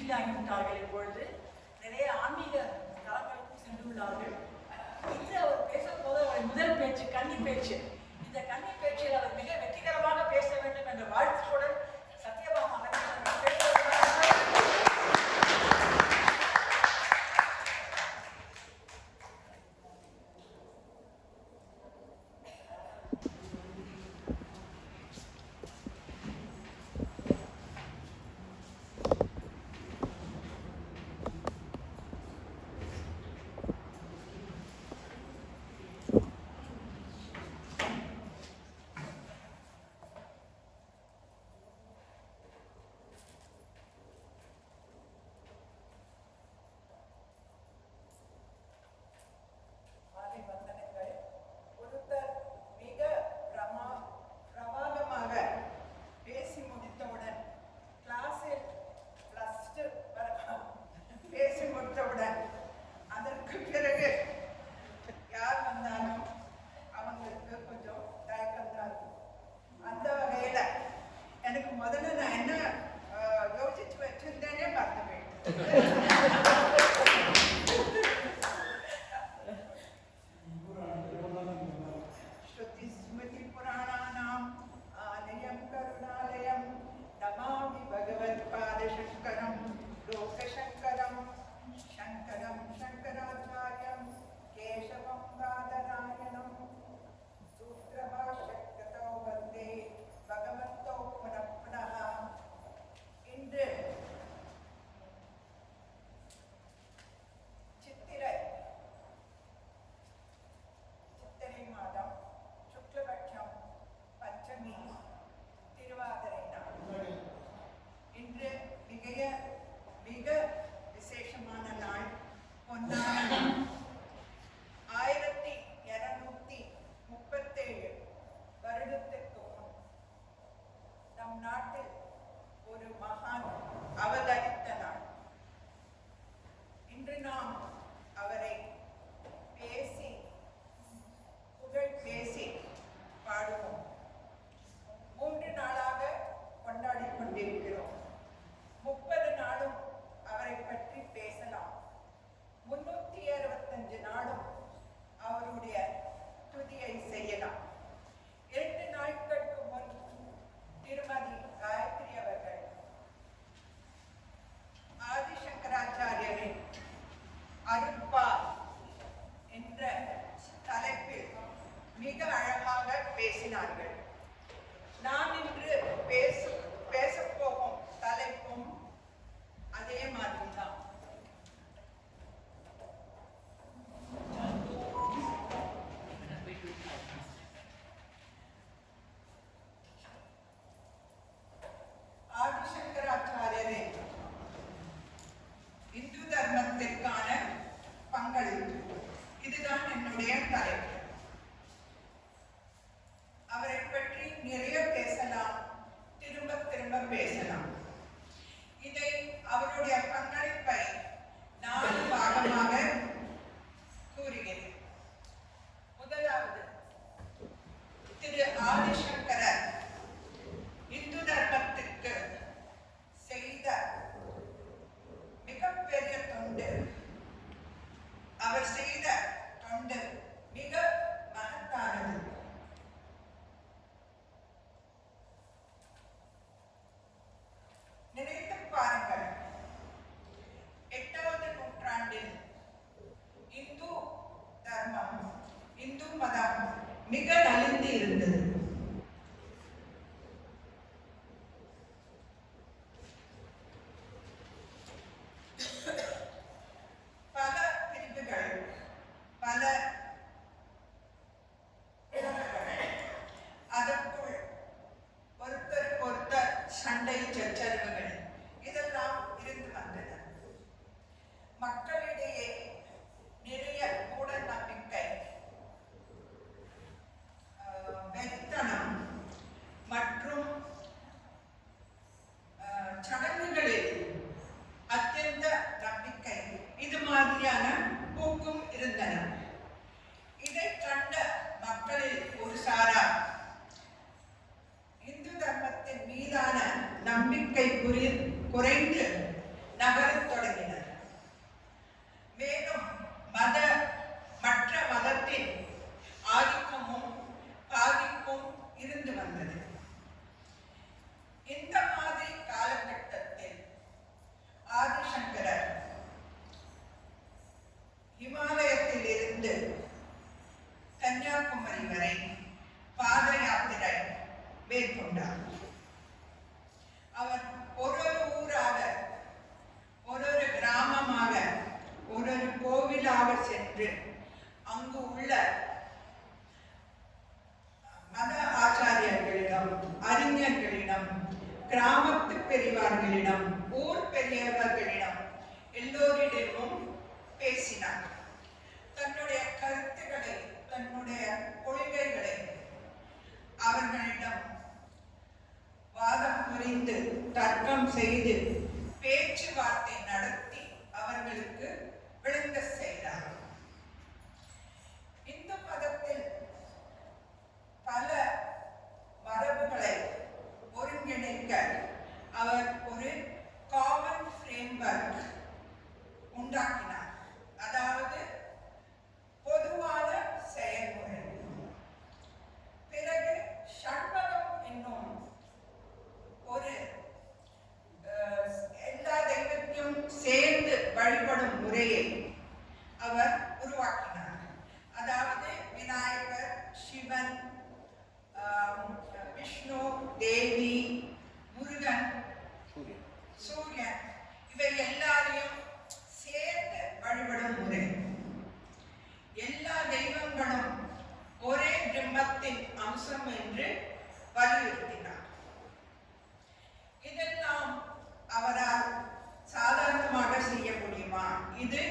வீட்டில் ஆகிவிட்டார்கள். இப்பொழுது நிறைய ஆன்மீக தலங்களுக்கும் சென்றுள்ளார்கள். இன்று அவர் பேசும்போது அவருடைய முதல் பேச்சு கன்னி பேச்சு. இந்த கன்னி பேச்சில் அவர் மிக வெற்றிகரமாக பேச வேண்டும் என்ற வாழ்த்துடன் சத்யபாமா குறைந்து நகரத் தொடங்கினர். மேலும் மற்ற மதத்தின் ஆதிக்கமும் பாதிப்பும் இருந்து வந்தது. இந்த மாதிரி காலகட்டத்தில் ஆதிசங்கரர் இமாலயத்தில் இருந்து கன்னியாகுமரி வரை பாத யாத்திரை மேற்கொண்டார். அவர் ஒரு ஊராக, ஒரு கிராமமாக, ஒரு கோவிலாக சென்று அங்கு உள்ள மத ஆச்சாரியர்களிடம், அறிஞர்களிடம், கிராமத்து பெரியவர்களிடம், ஊர் பெரியவர்களிடம் எல்லோரிடமும் பேசினார். தன்னுடைய கருத்துக்களை, தன்னுடைய கொள்கைகளை அவர்களிடம் வாதம் புரிந்து, தர்க்கம் செய்து, பேச்சுவார்த்தை நடத்தி அவர்களுக்கு விளங்க செய்தார். இந்து மதத்தில் பல மரபுகளை ஒருங்கிணைக்க அவர் ஒரு காமன் ஃப்ரேம்வொர்க் உண்டாக்கினார். அதாவது பொதுவான செயல்முறை. பிறகு ஷண்மகம் என்னும் ஒரு எல்லா தெய்வத்தையும் சேர்ந்து வழிபடும் முறையை அவர் உருவாக்கினார். அதாவது விநாயகர், சிவன், விஷ்ணு, தேவி, முருகன், சூரியன் இவை எல்லாரையும் சேர்ந்து வழிபடும் முறை. எல்லா தெய்வங்களும் ஒரே பிரம்மத்தின் அம்சம் என்று வலியுறுத்தினார். இதெல்லாம் அவரால் சாதாரணமாக செய்ய முடியுமா? இது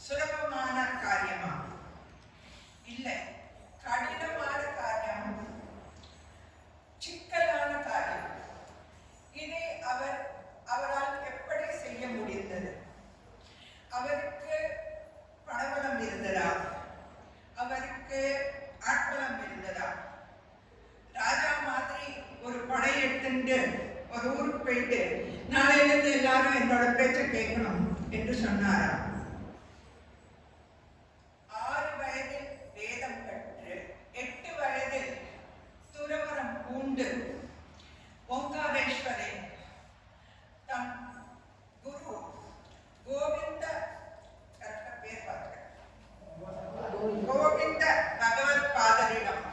சுலபமான காரியமா? இல்லை, கடினமான காரியம், சிக்கலான காரியம். இதை அவரால் எப்படி செய்ய முடிந்தது? அவருக்கு பணபலம் இருந்ததா? அவருக்கு ஆட்பலம் இருந்ததா? ராஜா மாதிரி ஒரு படை எடுத்துட்டு ஒரு ஊருக்கு போயிட்டு நாளையிலிருந்து எல்லாரும் என்னோட பேச்சை கேட்கணும் என்று சொன்னாரா? 6 வயதில் வேதம் கற்று 8 வயதில் துறவரம் பூண்டு ஓங்காரேஸ்வரை தம் குரு கோவிந்த பகவத் பாதரிடம்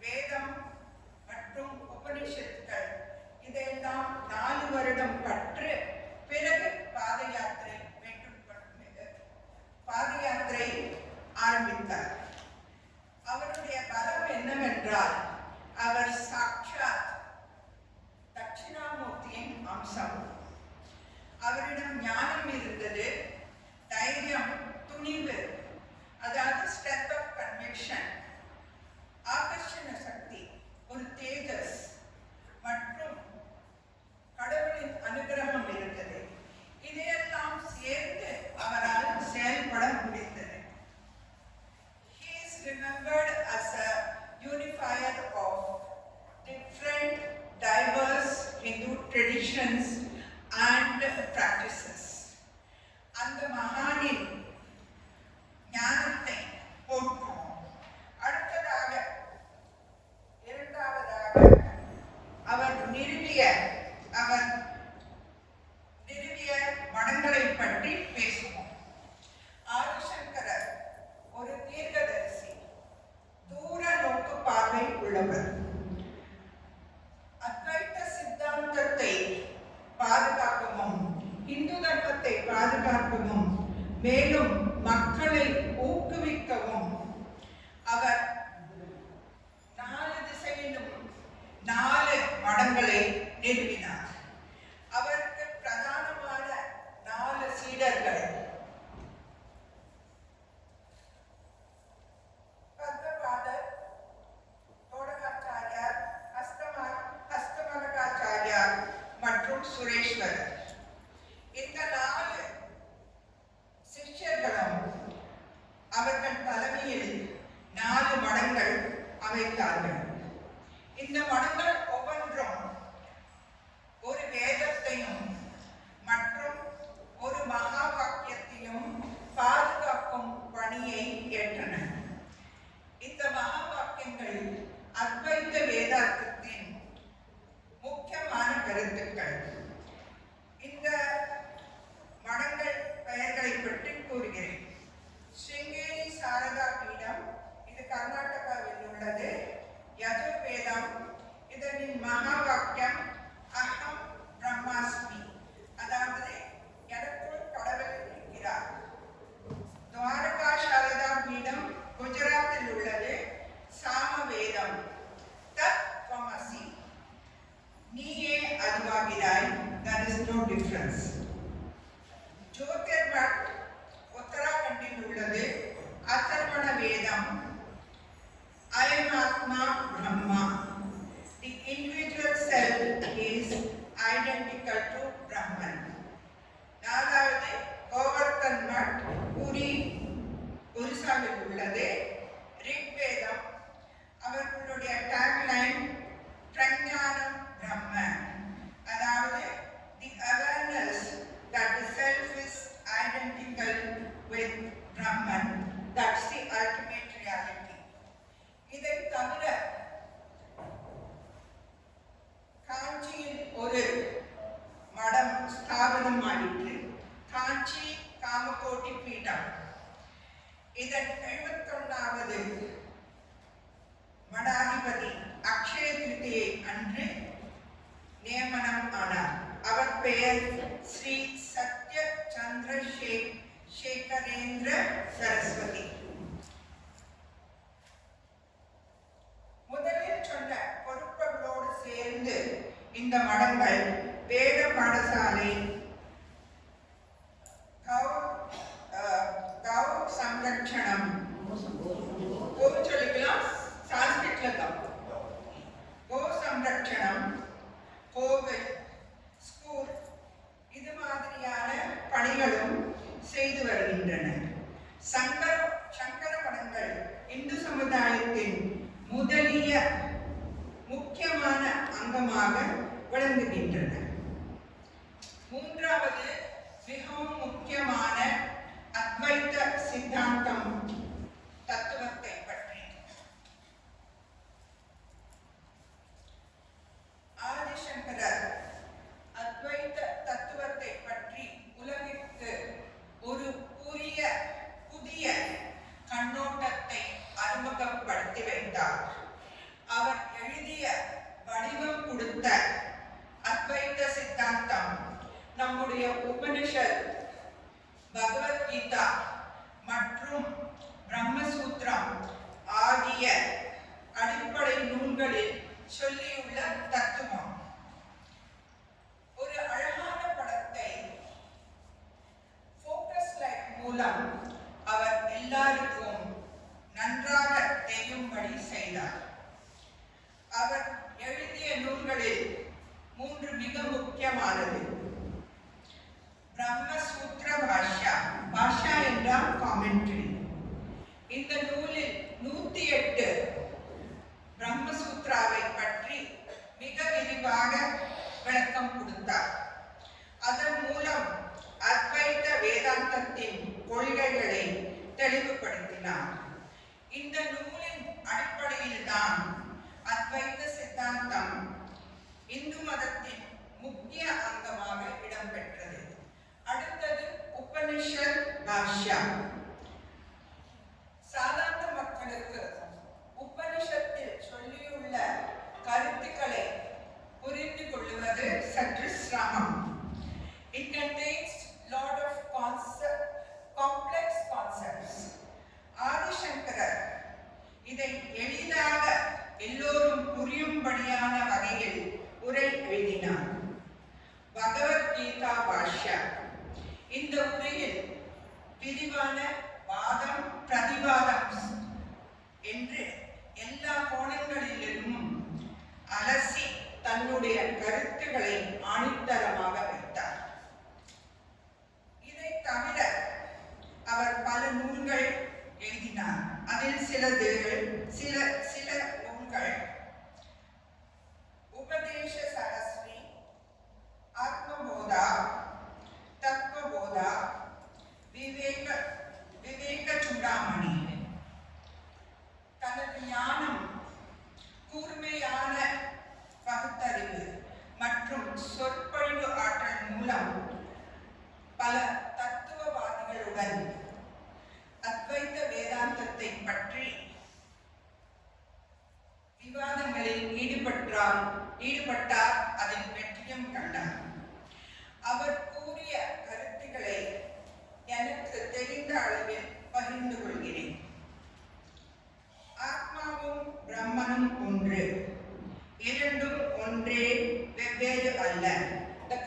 வேதம் மற்றும் உபனிஷத்துக்கள் இதெல்லாம் 4 வருடம் கற்று பிறகு பாத யாத்திரை ஆரம்பித்தார். அவருடைய பலம் என்னவென்றால் அவர் சாட்சாத் தட்சிணாமூர்த்தியின் அம்சம். அவரிடம் ஞானம் இருந்தது, தைரியம், துணிவு, அதாவது ஸ்ட்ரென்த் ஆஃப் கன்விக்ஷன், ஆகர்ஷண சக்தி, ஒரு தேஜஸ் மற்றும் கடவுளின் அனுகிரகம் இருந்தது. இதையெல்லாம் சேர்ந்து அவரால் செயல்பட முடிந்தது. He is remembered as a unifier of different diverse Hindu traditions and practices. அந்த மகானின் ஞானத்தை போற்றுவோம். அடுத்ததாக, இரண்டாவதாக அவர் நிறுவிய மடங்களை பற்றி பேசுவோம். ஆதிசங்கரர் ஒரு தீர்க்கதரிசி, தூர நோக்கு பார்வை உள்ளவர். அத்வைத சித்தாந்தத்தை பாதுகாக்கவும், இந்து தர்மத்தை பாதுகாக்கவும், மேலும் மக்களை ஊக்குவிக்கவும் அவர் 4 திசையிலும் 4 மடங்களை நிறுவினார். அவருக்கு பிரதானமான 4 சீடர்கள் பத்மபாதர், தோடகாச்சாரியார், ஹஸ்தமலகாச்சாரியார் மற்றும் சுரேஸ்வரர். இந்த 4 சிஷ்யர்களும் அவர்கள் தலைமையில் 4 மடங்கள் அமைத்தார்கள். இந்த மடங்கள் ஒவ்வொன்றும் ஒரு வேதத்தையும் மடங்கள். இந்த மடங்கள் பெயர்களை பற்றி கூறுகிறேன். ஸ்ருங்கேரி சாரதா பீடம், இது கர்நாடகாவில் உள்ளது. யஜுர்வேதம், இதனின் மகா வாக்கியம் அகம் பிரம்மாஸ்மி, அதாவது எனக்குள் கடவுள் இருக்கிறார். துவாரகா சாரதா பீடம் குஜராத்தில் உள்ளது. சாமவேதம் தத்வமசி, நீயே அதுவாகிறாய், there is no difference. ஜோதிர்மட் உத்தராகண்டில் உள்ளது. அதர்வண வேதம் அயம் ஆத்மா Brahma, the individual self is identical to Brahman. நாலாவது கோவர்த்தன் மட் பூரி ஒரிசாவில் உள்ளது. ரிக்வேதம், அவர்களுடைய டேக்லைன் பிரஞானம் பிரம்ம, அதாவது the awareness that the self is identical with Brahman, that's the ultimate reality. இதை தவிர காஞ்சியில் ஒரு மடம் ஸ்தாபனம் ஆயிற்று. காஞ்சி காமகோட்டி பீடம். இதன் 71வது மடாதிபதி அக்ஷய திருதியை அன்று நியமனம் ஆனார். அவர் பெயர் ஸ்ரீ சத்ய சந்திர சேகரேந்திர சரஸ்வதி. முதலில் சொன்ன பொறுப்புகளோடு சேர்ந்து இந்த மடங்கள் வேத பாடசாலை, கௌ சம்ரட்சணம், சொல்லிக்கலாம் சான்ஸ்கிரிட்ல தான், கோ சம்ரட்சணம், கோவில், ஸ்கூல், இது மாதிரியான பணிகளும் செய்து வருகின்றன. சங்கர மடங்கள் இந்து சமுதாயத்தின் முதலிய முக்கியமான அங்கமாக விளங்குகின்றன. மூன்றாவது மிகவும் முக்கியமான அத்வைத சித்தாந்தம் தத்துவத்தை பற்றி. ஆதிசங்கரர் அத்வைத தத்துவத்தை பற்றி உலகிற்கு ஒரு புதிய கண்ணோட்டத்தை அறிமுகப்படுத்தி வைத்தார். அவர் எழுதிய வடிவம் கொடுத்த அத்வைத சித்தாந்தம் நம்முடைய உபனிஷத், பகவத்கீதா மற்றும் பிரம்மசூத்திரம் ஆகிய அடிப்படை நூல்களில் சொல்லியுள்ள தத்துவம். ஒரு அழகான படத்தை ஃபோக்கஸ் லைட் மூலம் அவர் எல்லாருக்கும் நன்றாக தெரியும்படி செய்தார். அவர் எழுதிய நூல்களில் 3 மிக முக்கியமானது. பிரம்மசூத்திர பாஷ்யா, பாஷ்யா என்றால் காமெண்ட்ரி. இந்த நூலில் 108 பிரம்மசூத்ராவை பற்றி மிக விரிவாக விளக்கம் கொடுத்தார். அதன் மூலம் அத்வைத வேதாந்தத்தின் கொள்கைகளை தெளிவுபடுத்தினார். இந்த நூலின் அடிப்படையில் தான் அத்வைத சித்தாந்தம் இந்து மதத்தின் முக்கிய அங்கமாக இடம்பெற்றது. அடுத்தது உபனிஷத் பாஷ்யா. சாதாரண மக்களுக்கு உபனிஷத்தில் சொல்லியுள்ள கருத்துக்களை புரிந்து கொள்வது சற்று சிரமம். It contains lot of complex concepts. ஆதிசங்கரர் இதை எளிதாக எல்லோரும் புரியும்படியான வகையில் உரை எழுதினார். பகவத்கீதா பாஷ்யா. இந்த உரையில் விரிவான வாதம் பிரதிவாதம் என்று எல்லா கோணங்களிலும் அலசி தன்னுடைய கருத்துக்களை ஆணித்தரமாக வைத்தார். இதை தவிர அவர் பல நூல்கள் எழுதினார். அதில் சில நூல்கள் உபதேச சரஸ்வி, ஆத்மபோதா, தத்துவபோதா, விவேக சூடாமணி. தனது ஞானம், கூர்மையான பகுத்தறிவு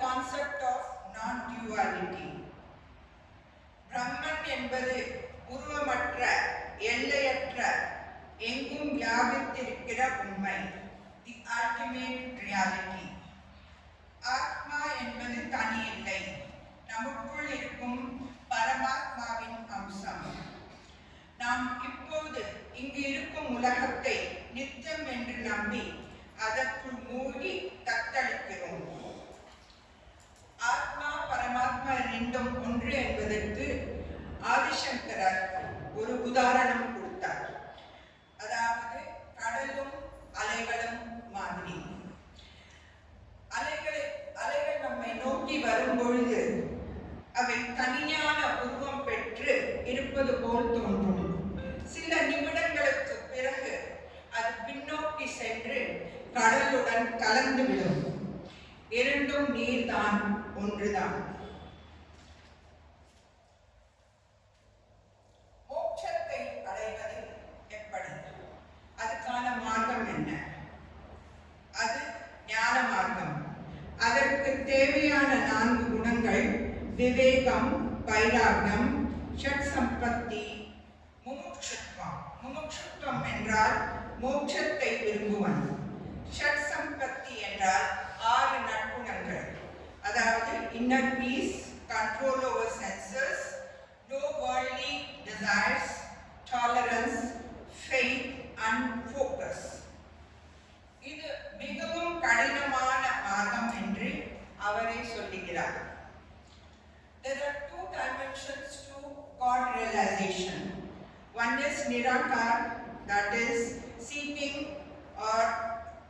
concept of non-duality. பிரம்மன் என்பது உருவமற்ற, எல்லையற்ற, எங்கும் வியாபித்திருக்கிற உண்மை, தி அல்டிமேட் ரியாலிட்டி. ஆத்மா என்பது தனி இல்லை, நமக்குள் இருக்கும் பரமாத்மாவின் அம்சம். நாம் இப்போது இங்கு இருக்கும் உலகத்தை நித்தியம் என்று நம்பி அதற்குள் மூழ்கி தத்தளிக்கிறோம். ஆத்மா பரமாத்மா இரண்டும் ஒன்று என்பதற்கு ஆதிசங்கரர் ஒரு உதாரணம் கொடுத்தார். அதாவது கடலும் அலைகளும் மாதிரி. அலைகள் நம்மை நோக்கி வரும் பொழுது அவை தனியான உருவம் பெற்று இருப்பது போல் தோன்றும். சில நிமிடங்களுக்கு பிறகு அது பின்னோக்கி சென்று கடலுடன் கலந்துவிடும். இரண்டும் நீர்தான், ஒன்றுதான். மோட்சத்தை அடைவது எப்படி? அதுக்கான மார்க்கம் என்ன? அது ஞான மார்க்கம். அதற்கு தேவையான 4 குணங்கள்: விவேகம், வைராகியம், ஷட் சம்பத்தி, முமுட்சுத்வம். முமுட்சுத்வம் என்றால் மோட்சத்தை விரும்புவன். ஷட் சம்பத்தி என்றால் 6 நற்குணங்கள். அதாவது inner peace, control over senses, no worldly desires, tolerance, faith and focus. இது மிகவும் கடினமான மார்க்கம் என்று அவரே சொல்லுகிறார். There are 2 dimensions to God realization. One is Nirakar, that is seeking or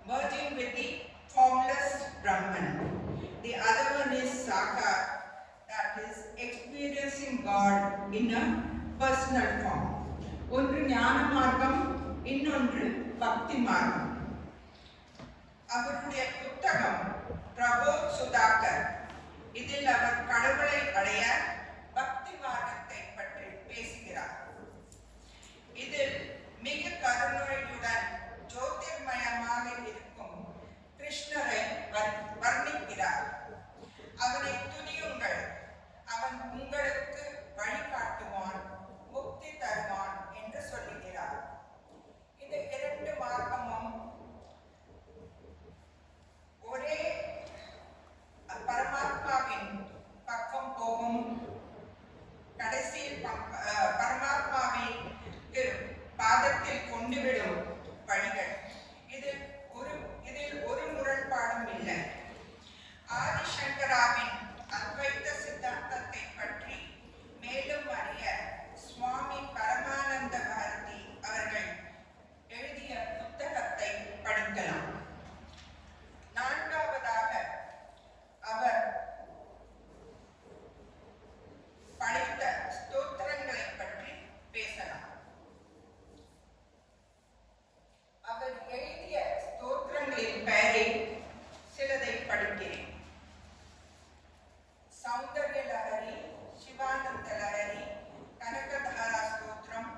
merging with the formless Brahman. The other one is Sakar, that is experiencing God in a personal form. ஒன்று ஞான மார்க்கம், இன்னொன்று பக்தி மார்க்கம். அவருடைய புத்தகம் பிரபோத் சுதாகர். இதில் அவர் கடவுளை அடைய பக்தி மார்க்கத்தை பற்றி பேசுகிறார். இதில் மிக கருணையுடன் ஜோதிர்மயமாக இருக்கும் கிருஷ்ணரை வர்ணிக்கிறார். அவனை துதியுங்கள், அவன் உங்களுக்கு வழிகாட்டுவான், முக்தி தருவான் என்று சொல்லுகிறார். இந்த 2 மார்க்கமும் ஒரே பரமாத்மாவின் பக்கம் போகும். கடைசியில் பரமாத்மாவின் பாதத்தில் கொண்டுவிடும் வழிகள். இதில் ஒரு முரண்பாடும் இல்லை. ஆதிசங்கராவின் அத்வைத சித்தாந்தத்தை பற்றி மேலும் அறிய சுவாமி பரமானந்த பாரதி அவர்கள் எழுதிய புத்தகத்தை படிக்கலாம். 4வதாக அவர் படைத்த ஸ்தோத்திரங்களை பற்றி பேசலாம். அவர் எழுதிய ஸ்தோத்திரங்களின் பெயரை சிலதை படிக்கிறேன். சௌந்தர்ய லஹரி, சிவானந்த லஹரி, கனகதாரா ஸ்தோத்திரம்,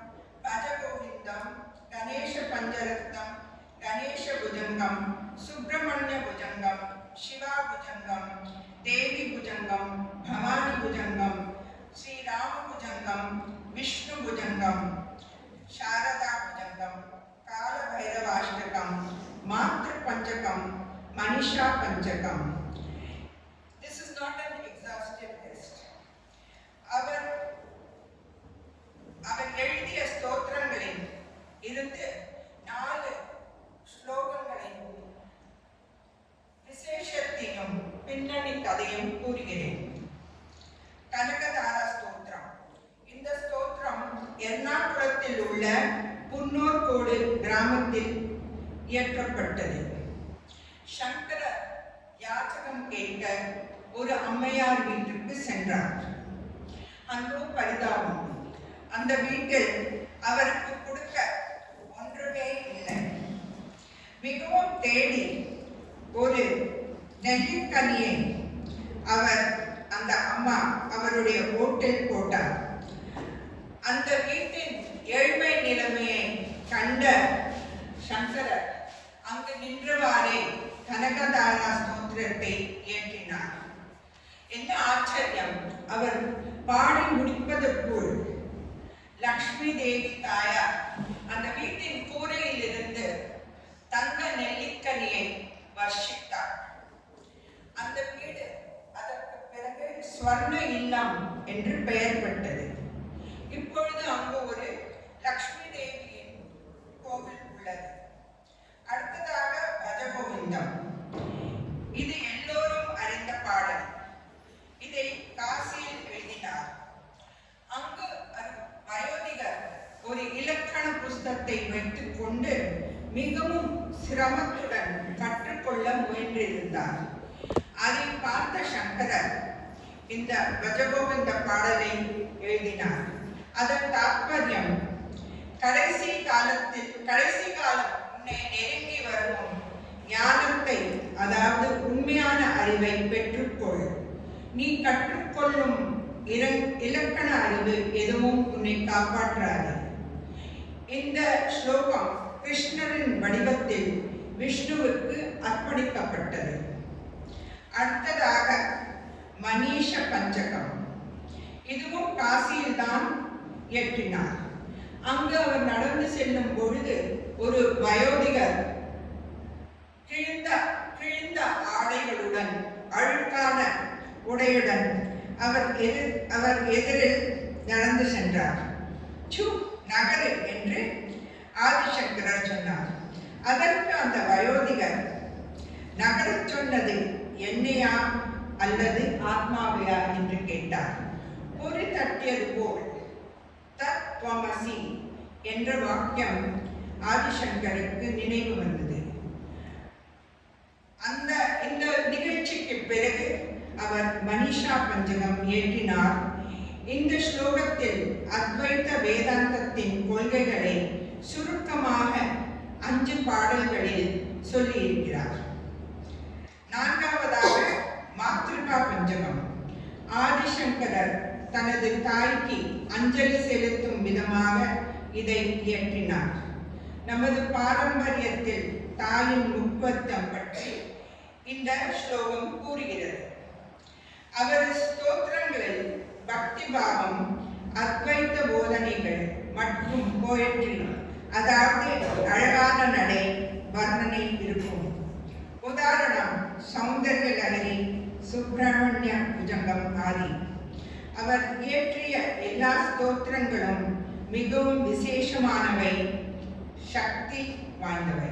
பஜகோவிந்தம், கணேச பஞ்சரத்னம், கணேச புஜங்கம், சுப்பிரமணிய புஜங்கம், சிவா புஜங்கம், தேவி புஜங்கம், பவானி புஜங்கம், ஸ்ரீராம புஜங்கம், விஷ்ணு புஜங்கம், சாரதா புஜங்கம், கால பைரவாஷ்டகம், மாத்ரு பஞ்சகம், Manisha பஞ்சகம். This is not an exhaustive list. அவர் எழுதிய ஸ்தோத்திரங்களில் இருந்து 4 ஸ்லோகங்களின் விசேஷத்தையும் பின்னணி கதையும் கூறுகிறேன். கனகதாரா ஸ்தோத்திரம். இந்த ஸ்தோத்திரம் எர்ணாகுளத்தில் உள்ள புன்னோர்கோடு கிராமத்தில் இயற்றப்பட்டது. சங்கரர் யாச்சகம் கேட்க ஒரு அம்மையார் வீட்டுக்கு சென்றார். அந்தோ பரிதாபம், அந்த வீட்டில் அவருக்கு கொடுக்க ஒன்றுமே இல்லை. மிகவும் தேடி ஒரு நெல்லிக்கனியை அந்த அம்மா அவருடைய ஓட்டில் போட்டார். அந்த வீட்டின் ஏழ்மை நிலைமையை கண்ட சங்கரர் அங்கு நின்றவாறே கனகதாரா ஸ்தோத்திரத்தை இயற்றினார். அவர் பாடி முடிப்பதற்குள் லக்ஷ்மி தேவி தாயார் அந்த வீட்டின் கூரையிலிருந்து தங்க நெல்லிக்கனியை வர்ஷித்தார். அந்த வீடு அதற்கு பிறகு ஸ்வர்ண இல்லம் என்று பெயர் பெற்றது. இப்பொழுது அங்கு ஒரு லக்ஷ்மி தேவியின் கோவில் உள்ளது. அடுத்ததாக பஜகோவிந்தம். இது எல்லோரும் அறிந்த பாடல். இதை காசியில் எழுதினார். அங்கு வயோதிகர் ஒரு இலக்கண புஸ்தகத்தை வைத்துக் கொண்டு மிகவும் சிரமத்துடன் கற்றுக்கொள்ள முயன்றிருந்தார். அதை பார்த்த சங்கரர் இந்த பஜகோவிந்த பாடலை எழுதினார். அதன் தாற்பயம், கடைசி காலம் உன்னை நெருங்கி வரும் ஞானத்தை, அதாவது உண்மையான அறிவை பெற்றுக்கொள். நீ கற்றுக்கொள்ளும் இலக்கண அறிவு எதுவும் உன்னை காப்பாற்றாது. இந்த ஸ்லோகம் கிருஷ்ணரின் வடிவத்தில் விஷ்ணுவுக்கு அர்ப்பணிக்கப்பட்டது. அடுத்ததாக மனிஷ பஞ்சகம். இதுவும் காசியில்தான் இயற்றினார். அங்கு அவர் நடந்து செல்லும் பொழுது ஒரு வயோதிகர் கிழிந்த ஆடைகளுடன், அழுக்கான உடையுடன் அவர் எதிரில் நடந்து சென்றார். சு நகரு என்று ஆதிசங்கரர் சொன்னார். அதற்கு அந்த வயோதிகர், நகரச் சொன்னது என்னையா அல்லது ஆத்மாவையா என்று கேட்டார். பொறி தட்டியது போல் தத்வமசி என்ற வாக்கியம் ஆதிசங்கருக்கு நினைவு வந்தது. இந்த நிகழ்ச்சிக்கு பிறகு அவர் மனிஷா பஞ்சகம் இயற்றினார். இந்த ஸ்லோகத்தில் அத்வைத வேதாந்தத்தின் கொள்கைகளை சுருக்கமாக 5 பாடல்களில் சொல்லியிருக்கிறார். 4வதாக மாத்ருகா பஞ்சகம். ஆதிசங்கரர் தனது தாய்க்கு அஞ்சலி செலுத்தும் விதமாக இதை இயற்றினார். நமது பாரம்பரியத்தில் தாயின் முக்கியத்துவம் பற்றி இந்த ஸ்லோகம் கூறுகிறது. அவர் ஸ்தோத்திரங்களில் பக்தி பாவம், அத்வைத்த போதனைகள் மற்றும் போயட்ரி, அதாவது அழகான நடை, வர்ணனை இருக்கும். உதாரணம் சௌந்தர்ய லஹரி, சுப்பிரமணிய புஜங்கம் ஆதி. அவர் இயற்றிய எல்லா ஸ்தோத்திரங்களும் மிகவும் விசேஷமானவை, சக்தி வாய்ந்தவை.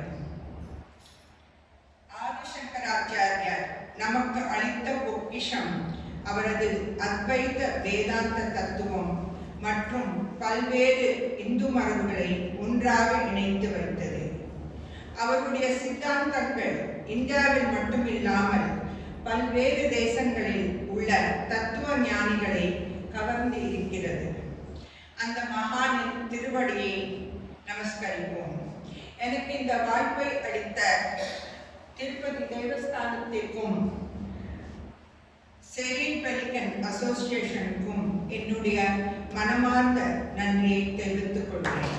ஆதிசங்கராச்சாரியார் நமக்கு அளித்த பொக்கிஷம் அவரது அத்வைத வேதாந்த தத்துவம் மற்றும் பல்வேறு இந்து மரபுகளை ஒன்றாக இணைத்து வைத்தது. அவருடைய சித்தாந்தங்கள் இந்தியாவில் மட்டுமில்லாமல் பல்வேறு தேசங்களில் உள்ள தத்துவ ஞானிகளை கவர்ந்து இருக்கிறது. அந்த மகானின் திருவடியை நமஸ்கரிப்போம். எனக்கு இந்த வாய்ப்பை அளித்த திருப்பதி தேவஸ்தானத்திற்கும் செரீன் பெலிகன் அசோசியேஷனுக்கும் என்னுடைய மனமார்ந்த நன்றியை தெரிவித்துக் கொள்கிறேன்.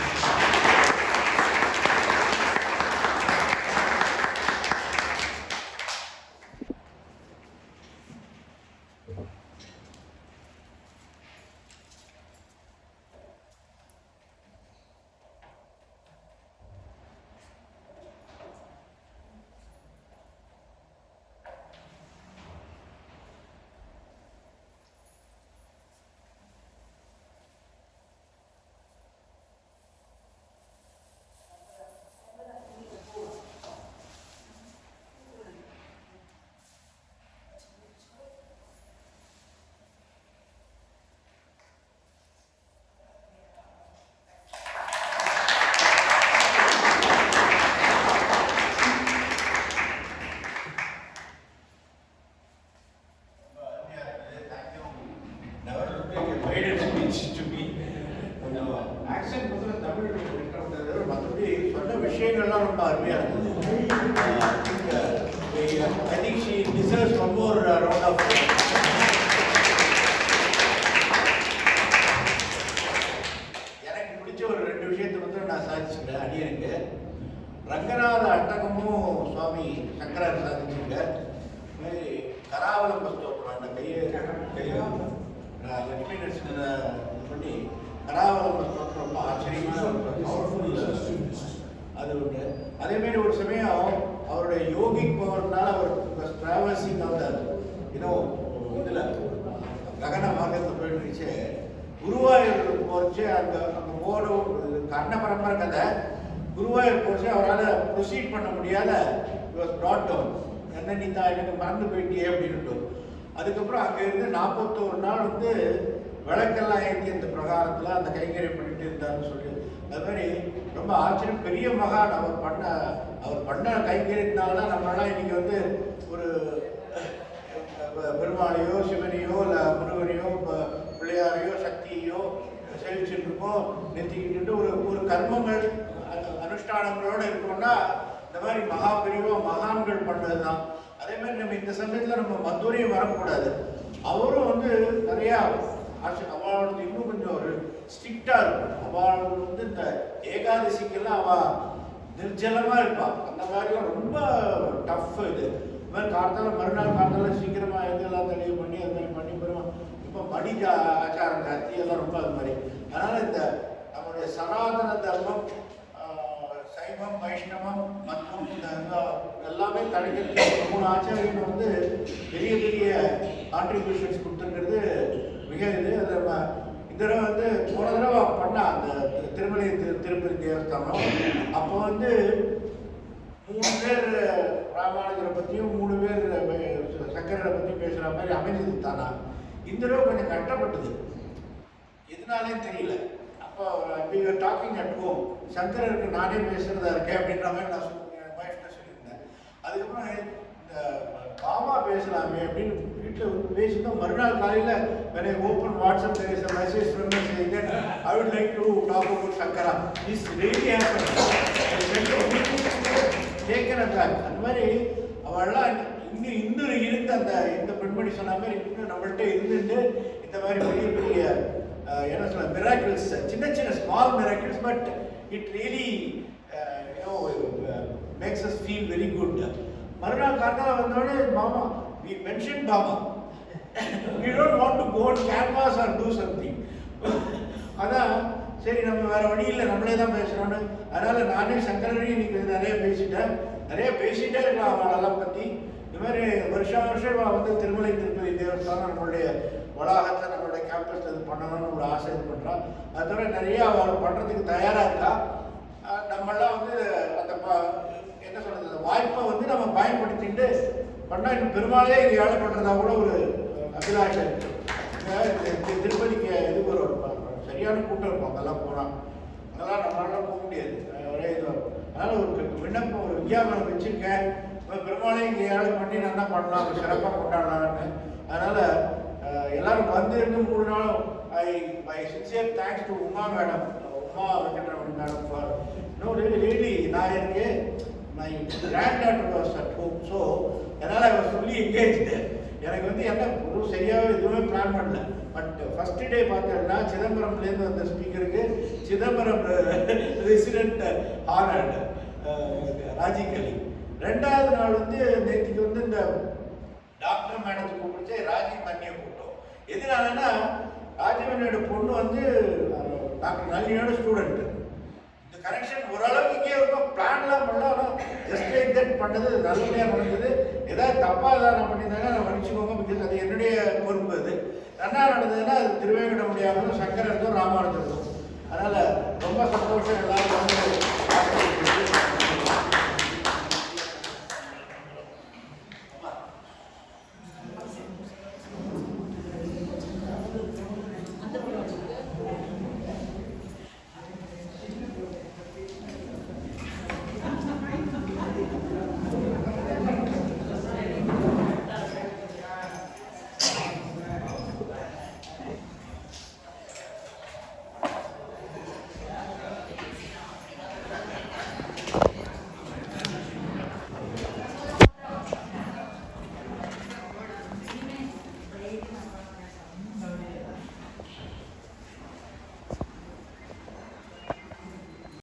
லக்ஷ்மி நரசிம்மனை இது பண்ணி கராவலம்பம் ரொம்ப ஆச்சரியமான பவர்ஃபுல் அது உண்டு. அதேமாரி ஒரு சமயம் அவருடைய யோகிக் பவர்னால அவர் டிராவல்சிங் ஆஃப் இன்னும் இதில் ககன மார்க்கத்தில் போயிடுச்சு. குருவாயூர் போச்சு, அந்த அந்த போர்டு கண்ண பரம்பரை கதை. குருவாயூர் போச்சு, அவரால் ப்ரொசீட் பண்ண முடியாத ப்ராட் டவுன். என்ன நீ தான் எனக்கு மறந்து போயிட்டியே அப்படின்ட்டு. அதுக்கப்புறம் அங்கேருந்து 41 நாள் வந்து விளக்கெல்லாம் ஏற்றி அந்த பிரகாரத்தில் அந்த கைங்கரியம் பண்ணிட்டு இருந்தாருன்னு சொல்லி, அது மாதிரி ரொம்ப ஆச்சரியம். பெரிய மகான் அவர் பண்ண கைங்கரியத்தினால தான் நம்மளாம் இன்னைக்கு வந்து ஒரு பெருமாளையோ சிவனையோ இல்லை முருகனையோ பிள்ளையாரையோ சக்தியையோ சேவிச்சுட்டு இருக்கோம். நெத்திக்கிட்டு ஒரு கர்மங்கள் அனுஷ்டானங்களோடு இருக்கோம்னா இந்த மாதிரி மகான்கள் பண்ணது தான். அதே மாதிரி நம்ம இந்த சமயத்தில் நம்ம மதுரையும் வரக்கூடாது. அவரும் வந்து நிறையா அவளோட இன்னும் கொஞ்சம் ஒரு ஸ்ட்ரிக்டாக இருக்கும். அவள் வந்து இந்த ஏகாதசிக்கெல்லாம் அவள் நிர்ஜலமாக இருப்பாள். அந்த மாதிரிலாம் ரொம்ப டஃப். இது மாதிரி காலத்தால் மறுநாள் காலத்தால் சீக்கிரமாக எங்கெல்லாம் தெளிவு பண்ணி அது மாதிரி பண்ணி போயிடுவோம். இப்போ மடி ஆச்சாரம் ஜாஸ்தி எல்லாம் ரொம்ப அது மாதிரி. அதனால் இந்த நம்முடைய சனாதன தர்மம், சைவம், வைஷ்ணவம் மற்றும் இந்த எல்லாமே தடைக்கிறது 3 ஆச்சாரியர்கள் வந்து பெரிய பெரிய கான்ட்ரிபியூஷன்ஸ் கொடுத்துருக்கிறது மிக இது. அது நம்ம இந்த தடவை வந்து போன தடவை பண்ண அந்த திருமலை திருப்பதி தேவஸ்தானம் அப்போ வந்து 3 பேர் ராமானுஜரை பற்றியும் 3 பேர் சங்கரரை பற்றியும் பேசுகிற மாதிரி அமைஞ்சது தானா. இந்த தடவை கொஞ்சம் கஷ்டப்பட்டது, எதுனாலே தெரியல. அப்போ we are talking at home, சங்கரருக்கு நானே பேசுகிறதா இருக்கேன் அப்படின்ற மாதிரி நான் வயசில் சொல்லியிருந்தேன். அதுக்கப்புறம் இந்த பாமா பேசலாமே அப்படின்னு வீட்டில் வந்து பேசிட்டோம். மறுநாள் காலையில் when I open WhatsApp, there is a message from me saying that I would like to talk about Shankara. This really happened. Taken aback. அந்த மாதிரி அவள்லாம் இன்னும் இருந்து அந்த இந்த பெண்மணி சொன்ன மாதிரி இன்னும் நம்மள்கிட்ட இருந்துட்டு இந்த மாதிரி பெரிய பெரிய என்ன சொல்ல மிராக்கிள்ஸ், சின்ன சின்ன small miracles, but it really makes us feel very good. மறுநாள் காத்தால வந்தோடனே மாமா we mentioned Baba. We don't want to go on canvas or do something. அதான் சரி, நம்ம வேற வழி இல்லை, நம்மளே தான் பேசுகிறோன்னு. அதனால் நானே சங்கரனையும் இன்னைக்கு நிறைய பேசிட்டே இருக்கலாம் அவளெல்லாம் பற்றி. இந்த மாதிரி வருஷம் வந்து திருமலை திருப்பதி தேவஸ்தானம் நம்மளுடைய வளாகத்தை நம்மளுடைய கேம்பஸில் இது பண்ணணும்னு ஒரு ஆசை இது பண்ணுறான். அது தவிர நிறையா அவள் பண்ணுறதுக்கு தயாராக இருக்கா. நம்மளாம் வந்து அந்த என்ன சொல்கிறது, அந்த வாய்ப்பை வந்து நம்ம பயன்படுத்திட்டு பண்ணால் இன்னும் பெருமாளே இங்கே வேலை பண்ணுறதா கூட ஒரு அபிலாஷை இருக்குது. திருப்பதிக்கு இதுக்கு ஒரு சரியான கூட்டம் இருக்கும். அங்கெல்லாம் போனால் அதெல்லாம் நம்மளால போக முடியாது, ஒரே இது. அதனால் ஒரு விண்ணப்பம், ஒரு விஞ்ஞாபனம் வச்சுருக்கேன். பெருமாளே இங்கே வேலை பண்ணி நல்லா பண்ணலாம், சிறப்பாக கொண்டாடலான்னு. அதனால் எல்லாரும் வந்து இருந்து 3 நாளும் my sincere thanks to Uma madam, Uma Venkataramani madam for really நான் எனக்கு my granddaughter was at home, so அதனால் I was fully engaged. எனக்கு வந்து என்ன ஒரு சரியாகவே எதுவுமே பிளான் பண்ணல. பட் ஃபர்ஸ்ட் டே பார்த்தோம்னா சிதம்பரம்லேருந்து வந்த ஸ்பீக்கருக்கு சிதம்பரம் ரெசிடென்ட் ஹானர்ட் ராஜிகலி. 2வது நாள் வந்து நேற்றுக்கு வந்து இந்த டாக்டர் மேடத்துக்கு கூப்பிடுச்சு, ராஜீவ் மன்னியை கூப்பிட்டோம். எதனாலன்னா ராஜீவனோட பொண்ணு வந்து டாக்டர் நளினியோட ஸ்டூடெண்ட். இந்த கனெக்ஷன் ஓரளவுக்கு இங்கே இருக்கும். பிளான்லாம் பண்ணலாம், ஜஸ்ட் லைக் தட் பண்ணது நல்லபடியாக நடந்தது. ஏதாவது தப்பாக ஏதாவது பண்ணியிருந்தாங்கன்னா நான் மன்னிச்சுக்கோங்க, பிகாஸ் அது என்னுடைய பொறுப்பு. அது நல்லா நடந்ததுன்னா அது திருவேங்கட முடியாமல் சங்கரருக்கும் ராமானுஜருக்கும். அதனால் ரொம்ப சந்தோஷம் எல்லாரும் வந்து